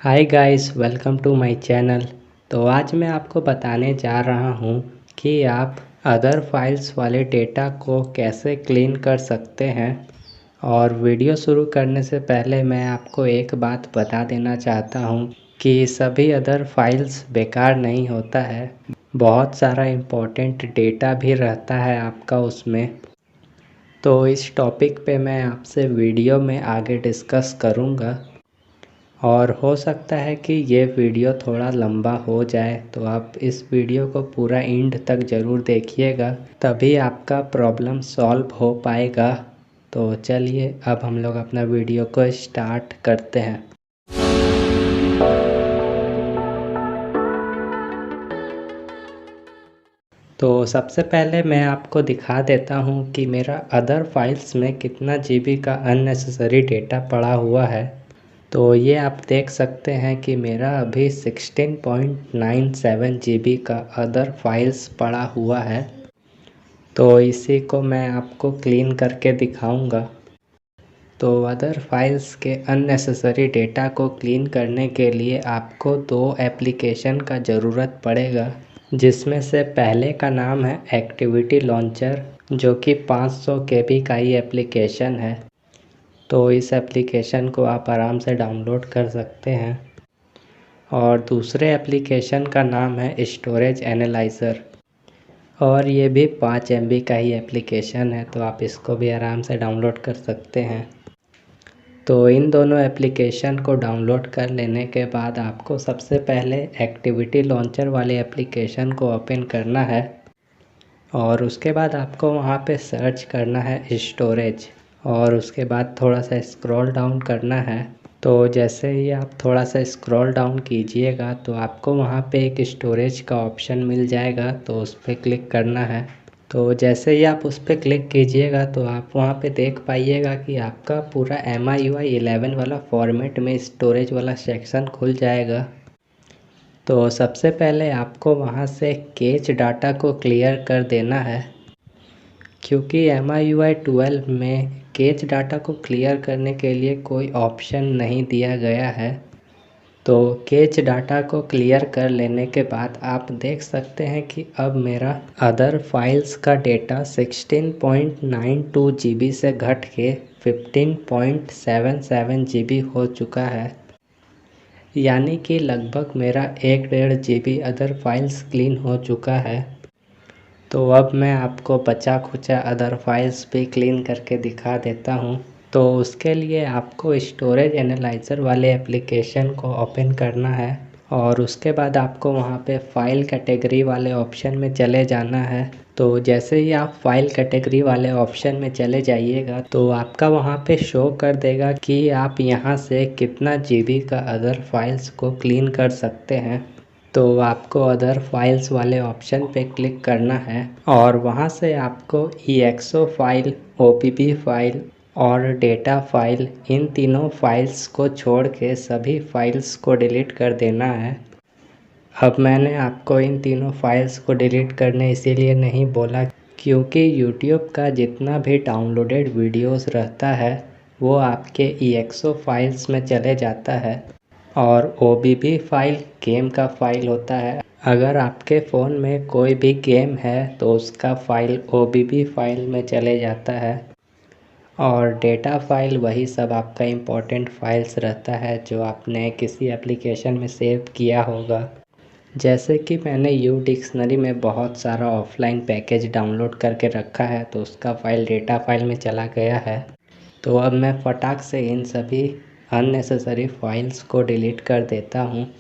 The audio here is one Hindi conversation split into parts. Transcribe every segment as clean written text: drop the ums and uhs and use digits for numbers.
Hi guys, welcome to my channel. तो आज मैं आपको बताने जा रहा हूँ कि आप अदर फाइल्स वाले डेटा को कैसे क्लीन कर सकते हैं। और वीडियो शुरू करने से पहले मैं आपको एक बात बता देना चाहता हूँ कि सभी अदर फाइल्स बेकार नहीं होता है। बहुत सारा इम्पोर्टेंट डेटा भी रहता है आपका उसमें। तो इस टॉपिक पे मैं आपसे वीडियो में आगे डिस्कस करूँगा और हो सकता है कि ये वीडियो थोड़ा लंबा हो जाए, तो आप इस वीडियो को पूरा एंड तक ज़रूर देखिएगा, तभी आपका प्रॉब्लम सॉल्व हो पाएगा। तो चलिए अब हम लोग अपना वीडियो को स्टार्ट करते हैं। तो सबसे पहले मैं आपको दिखा देता हूँ कि मेरा अदर फाइल्स में कितना जीबी का अननेसेसरी डेटा पड़ा हुआ है। तो ये आप देख सकते हैं कि मेरा अभी 16.97 जीबी का अदर फाइल्स पड़ा हुआ है। तो इसी को मैं आपको क्लीन करके दिखाऊंगा। तो अदर फाइल्स के अननेसेसरी डेटा को क्लीन करने के लिए आपको दो एप्लीकेशन का ज़रूरत पड़ेगा, जिसमें से पहले का नाम है एक्टिविटी लॉन्चर, जो कि 500 KB का ही एप्लीकेशन है। तो इस एप्लीकेशन को आप आराम से डाउनलोड कर सकते हैं। और दूसरे एप्लीकेशन का नाम है स्टोरेज एनालाइज़र, और ये भी 5 MB का ही एप्लीकेशन है, तो आप इसको भी आराम से डाउनलोड कर सकते हैं। तो इन दोनों एप्लीकेशन को डाउनलोड कर लेने के बाद आपको सबसे पहले एक्टिविटी लॉन्चर वाले एप्लीकेशन को ओपन करना है, और उसके बाद आपको वहाँ पे सर्च करना है स्टोरेज, और उसके बाद थोड़ा सा स्क्रॉल डाउन करना है। तो जैसे ही आप थोड़ा सा स्क्रॉल डाउन कीजिएगा तो आपको वहाँ पे एक स्टोरेज का ऑप्शन मिल जाएगा, तो उस पर क्लिक करना है। तो जैसे ही आप उस पर क्लिक कीजिएगा तो आप वहाँ पे देख पाइएगा कि आपका पूरा MIUI 11 वाला फॉर्मेट में स्टोरेज वाला सेक्शन खुल जाएगा। तो सबसे पहले आपको वहाँ से कैच डाटा को क्लियर कर देना है, क्योंकि MIUI 12 में कैच डाटा को क्लियर करने के लिए कोई ऑप्शन नहीं दिया गया है। तो कैच डाटा को क्लियर कर लेने के बाद आप देख सकते हैं कि अब मेरा अदर फाइल्स का डेटा 16.92 GB से घट के 15.77 GB हो चुका है। यानी कि लगभग मेरा 1.5 GB अदर फाइल्स क्लीन हो चुका है। तो अब मैं आपको बचा खुचा अदर फाइल्स भी क्लीन करके दिखा देता हूँ। तो उसके लिए आपको स्टोरेज एनालाइज़र वाले एप्लीकेशन को ओपन करना है, और उसके बाद आपको वहाँ पे फ़ाइल कैटेगरी वाले ऑप्शन में चले जाना है। तो जैसे ही आप फाइल कैटेगरी वाले ऑप्शन में चले जाइएगा तो आपका वहाँ पे शो कर देगा कि आप यहाँ से कितना GB का अदर फाइल्स को क्लीन कर सकते हैं। तो आपको अदर फाइल्स वाले ऑप्शन पे क्लिक करना है, और वहाँ से आपको EXO फाइल, OPP फाइल और डेटा फाइल, इन तीनों फाइल्स को छोड़ के सभी फाइल्स को डिलीट कर देना है। अब मैंने आपको इन तीनों फाइल्स को डिलीट करने इसीलिए नहीं बोला क्योंकि YouTube का जितना भी डाउनलोडेड वीडियोस रहता है वो आपके EXO फाइल्स में चले जाता है, और OBB फाइल गेम का फाइल होता है। अगर आपके फ़ोन में कोई भी गेम है तो उसका फाइल OBB फाइल में चले जाता है, और डेटा फाइल वही सब आपका इम्पोर्टेंट फाइल्स रहता है जो आपने किसी एप्लीकेशन में सेव किया होगा। जैसे कि मैंने यू डिक्शनरी में बहुत सारा ऑफलाइन पैकेज डाउनलोड करके रखा है, तो उसका फाइल डेटा फाइल में चला गया है। तो अब मैं फटाक से इन सभी अननेसेसरी फाइल्स को डिलीट कर देता हूँ।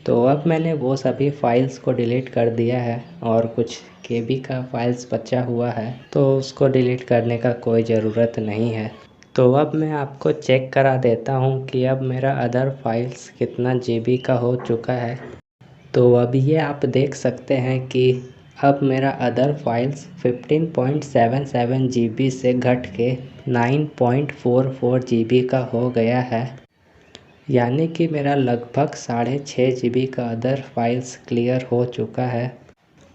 तो अब मैंने वो सभी फाइल्स को डिलीट कर दिया है, और कुछ KB का फाइल्स बचा हुआ है तो उसको डिलीट करने का कोई ज़रूरत नहीं है। तो अब मैं आपको चेक करा देता हूँ कि अब मेरा अदर फाइल्स कितना GB का हो चुका है। तो अब ये आप देख सकते हैं कि अब मेरा अदर फाइल्स 15.77 GB से घट के 9.44 GB का हो गया है। यानी कि मेरा लगभग 6.5 GB का अदर फाइल्स क्लियर हो चुका है।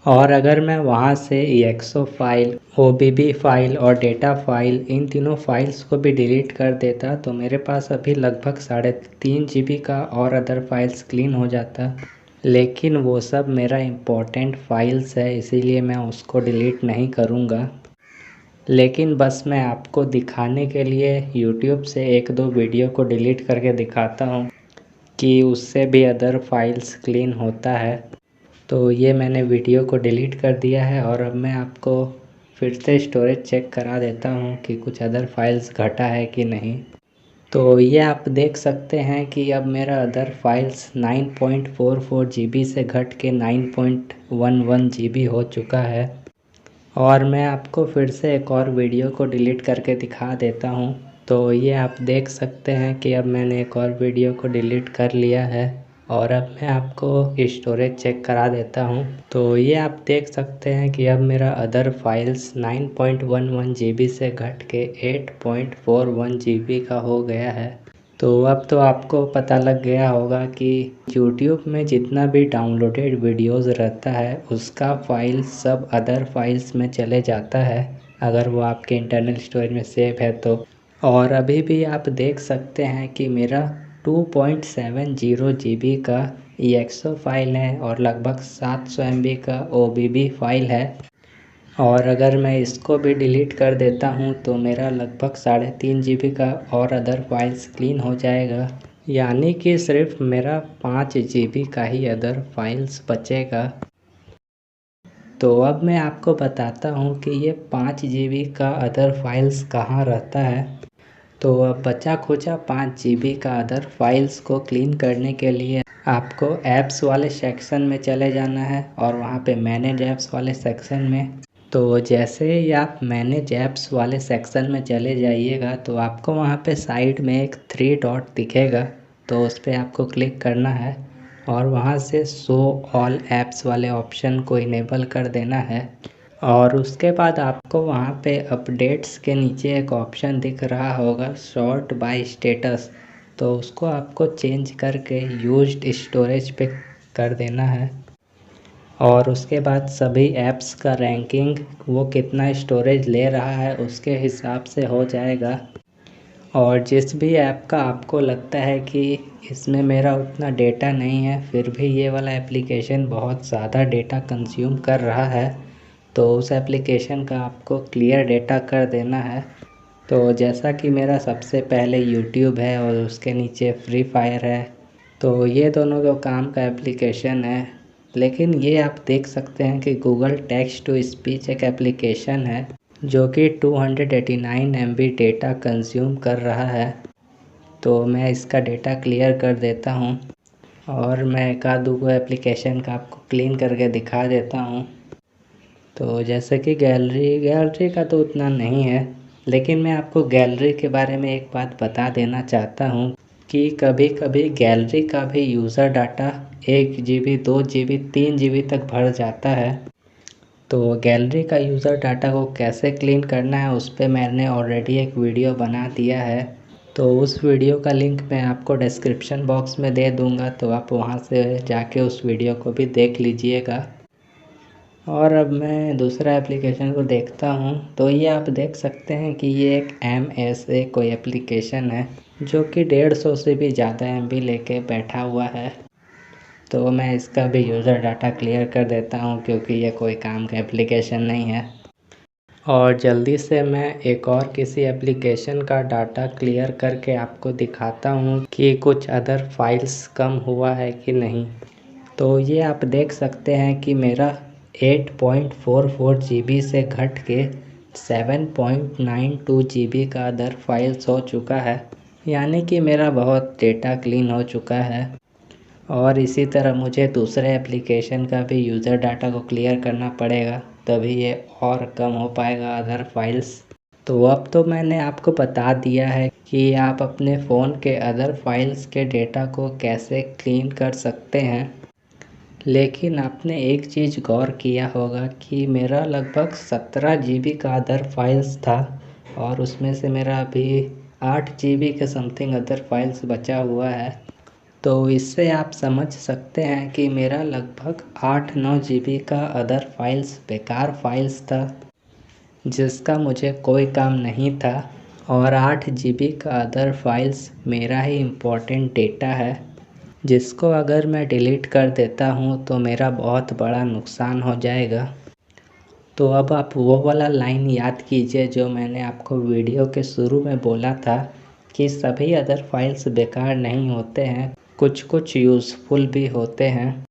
और अगर मैं वहाँ से EXO फाइल, OBB फाइल और डेटा फाइल, इन तीनों फाइल्स को भी डिलीट कर देता तो मेरे पास अभी लगभग 3.5 GB का और अदर फाइल्स क्लीन हो जाता। लेकिन वो सब मेरा इम्पोर्टेंट फाइल्स है, इसीलिए मैं उसको डिलीट नहीं करूँगा। लेकिन बस मैं आपको दिखाने के लिए YouTube से 1-2 वीडियो को डिलीट करके दिखाता हूँ कि उससे भी अदर फाइल्स क्लीन होता है। तो ये मैंने वीडियो को डिलीट कर दिया है और अब मैं आपको फिर से स्टोरेज चेक करा देता हूँ कि कुछ अदर फाइल्स घटा है कि नहीं। तो ये आप देख सकते हैं कि अब मेरा अदर फाइल्स 9.44 GB से घट के 9.11 GB हो चुका है। और मैं आपको फिर से एक और वीडियो को डिलीट करके दिखा देता हूँ। तो ये आप देख सकते हैं कि अब मैंने एक और वीडियो को डिलीट कर लिया है और अब मैं आपको स्टोरेज चेक करा देता हूँ। तो ये आप देख सकते हैं कि अब मेरा अदर फाइल्स 9.11 GB से घट के 8.41 GB का हो गया है। तो अब तो आपको पता लग गया होगा कि YouTube में जितना भी डाउनलोडेड वीडियोज़ रहता है उसका फाइल सब अदर फाइल्स में चले जाता है, अगर वो आपके इंटरनल स्टोरेज में सेव है तो। और अभी भी आप देख सकते हैं कि मेरा 2.70 GB का EXO फाइल है और लगभग 700 MB का OBB फाइल है। और अगर मैं इसको भी डिलीट कर देता हूँ तो मेरा लगभग 3.5 GB का और अदर फाइल्स क्लीन हो जाएगा, यानी कि सिर्फ मेरा 5 GB का ही अदर फाइल्स बचेगा। तो अब मैं आपको बताता हूँ कि ये 5 GB का अदर फाइल्स कहाँ रहता है। तो अब बचा खुचा 5 GB का अदर फाइल्स को क्लीन करने के लिए आपको ऐप्स वाले सेक्शन में चले जाना है और वहाँ पे मैनेज ऐप्स वाले सेक्शन में। तो जैसे ही आप मैनेज ऐप्स वाले सेक्शन में चले जाइएगा तो आपको वहाँ पे साइड में एक 3 डॉट दिखेगा, तो उस पर आपको क्लिक करना है और वहाँ से शो ऑल ऐप्स वाले ऑप्शन को इनेबल कर देना है। और उसके बाद आपको वहाँ पे अपडेट्स के नीचे एक ऑप्शन दिख रहा होगा सॉर्ट बाय स्टेटस, तो उसको आपको चेंज करके यूज्ड स्टोरेज पे कर देना है। और उसके बाद सभी ऐप्स का रैंकिंग वो कितना स्टोरेज ले रहा है उसके हिसाब से हो जाएगा। और जिस भी ऐप का आपको लगता है कि इसमें मेरा उतना डेटा नहीं है फिर भी ये वाला एप्लीकेशन बहुत ज़्यादा डेटा कंज्यूम कर रहा है, तो उस एप्लीकेशन का आपको क्लियर डेटा कर देना है। तो जैसा कि मेरा सबसे पहले YouTube है और उसके नीचे फ्री फायर है, तो ये दोनों तो काम का एप्लीकेशन है। लेकिन ये आप देख सकते हैं कि गूगल टेक्स्ट टू स्पीच एक एप्लीकेशन है जो कि 289 MB डेटा कंज्यूम कर रहा है। तो मैं इसका डेटा क्लियर कर देता हूँ और मैं एक आध दो एप्लीकेशन का आपको क्लीन करके दिखा देता हूँ। तो जैसे कि गैलरी का तो उतना नहीं है, लेकिन मैं आपको गैलरी के बारे में एक बात बता देना चाहता हूँ कि कभी कभी गैलरी का भी user data 1 GB 2 GB 3 GB तक भर जाता है। तो गैलरी का यूज़र डाटा को कैसे क्लीन करना है उस पर मैंने ऑलरेडी एक वीडियो बना दिया है, तो उस वीडियो का लिंक मैं आपको डिस्क्रिप्शन बॉक्स में दे दूँगा, तो आप वहाँ से जाके उस वीडियो को भी देख लीजिएगा। और अब मैं दूसरा एप्लीकेशन को देखता हूँ, तो ये आप देख सकते हैं कि ये एक MSA कोई एप्लीकेशन है जो कि 150 से भी ज़्यादा MB लेके बैठा हुआ है। तो मैं इसका भी यूज़र डाटा क्लियर कर देता हूँ क्योंकि ये कोई काम का एप्लीकेशन नहीं है। और जल्दी से मैं एक और किसी एप्लीकेशन का डाटा क्लियर करके आपको दिखाता हूँ कि कुछ अदर फाइल्स कम हुआ है कि नहीं। तो ये आप देख सकते हैं कि मेरा 8.44 GB से घट के 7.92 GB का अदर फाइल्स हो चुका है, यानी कि मेरा बहुत डेटा क्लीन हो चुका है। और इसी तरह मुझे दूसरे एप्लीकेशन का भी यूज़र डाटा को क्लियर करना पड़ेगा, तभी ये और कम हो पाएगा अदर फाइल्स। तो अब तो मैंने आपको बता दिया है कि आप अपने फ़ोन के अदर फाइल्स के डेटा को कैसे क्लीन कर सकते हैं। लेकिन आपने एक चीज़ गौर किया होगा कि मेरा लगभग 17 GB का अदर फाइल्स था और उसमें से मेरा अभी 8 GB के समथिंग अदर फाइल्स बचा हुआ है। तो इससे आप समझ सकते हैं कि मेरा लगभग 8-9 GB का अदर फाइल्स बेकार फाइल्स था, जिसका मुझे कोई काम नहीं था, और 8 GB का अदर फाइल्स मेरा ही इम्पोर्टेंट डेटा है, जिसको अगर मैं डिलीट कर देता हूँ तो मेरा बहुत बड़ा नुकसान हो जाएगा। तो अब आप वो वाला लाइन याद कीजिए जो मैंने आपको वीडियो के शुरू में बोला था कि सभी अदर फाइल्स बेकार नहीं होते हैं, कुछ कुछ यूज़फुल भी होते हैं।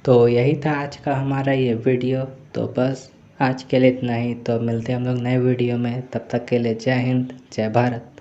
तो यही था आज का हमारा ये वीडियो। तो बस आज के लिए इतना ही। तो मिलते हैं हम लोग नए वीडियो में, तब तक के लिए जय हिंद, जय भारत।